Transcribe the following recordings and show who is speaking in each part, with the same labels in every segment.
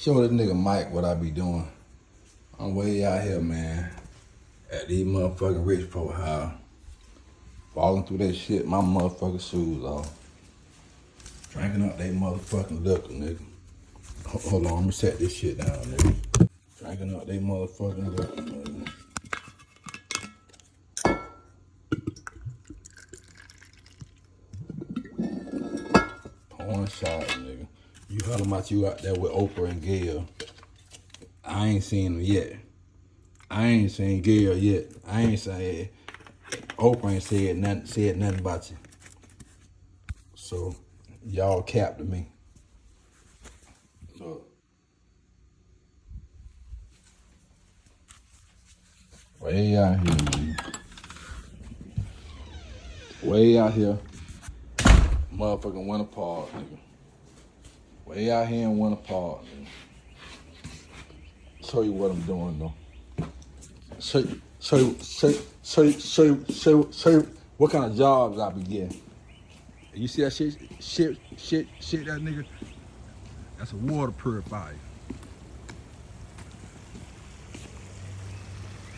Speaker 1: Show this nigga Mike what I be doing. I'm way out here, man, at these motherfucking rich folk house. Falling through that shit, my motherfucking shoes off. Drinking up they motherfucking liquor, nigga. Hold on, let me set this shit down, nigga. Drinking up they motherfucking liquor, nigga. Pouring shots, nigga. You heard about you out there with Oprah and Gail. I ain't seen them yet. I ain't seen Gail yet. I ain't seen Oprah ain't said nothing about you. So y'all capped to me. So way out here, man. Way out here. Motherfucking Winter Park, nigga. Way out here in Winter Park, nigga. Show you what I'm doing though. Show you what kind of jobs I be getting. You see that shit that nigga? That's a water purifier.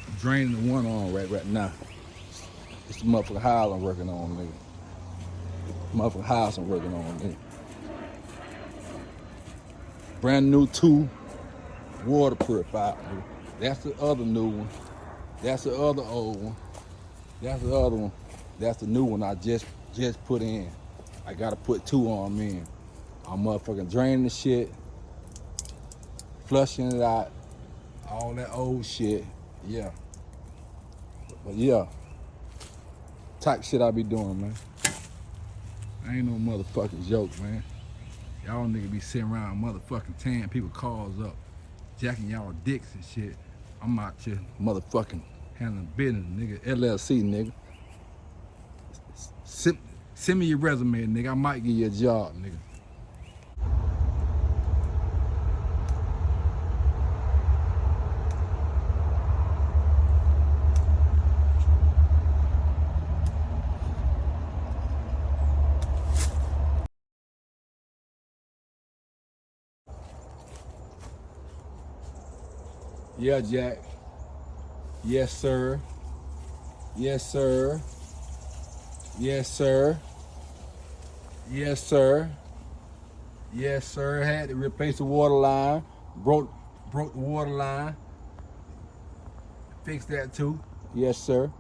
Speaker 1: I'm draining the one on right now. It's the motherfucking house I'm working on, nigga. Motherfucking house I'm working on, nigga. Brand new 2 water purifier, nigga. That's the other new one. That's the other old one. That's the other one. That's the new one I just put in. I gotta put 2 on me. I'm motherfucking draining the shit, flushing it out, all that old shit. Yeah. But yeah, type shit I be doing, man. I ain't no motherfucking joke, man. Y'all niggas be sitting around motherfucking tearing people cars up, jacking y'all dicks and shit. I'm out here motherfucking handling business, nigga. LLC, nigga. Send me your resume, nigga. I might give you a job, nigga. Yeah, Jack. Yes, sir. Yes, sir. Yes, sir. Yes, sir. Yes, sir. Had to replace the water line. Broke the water line. Fix that too. Yes, sir.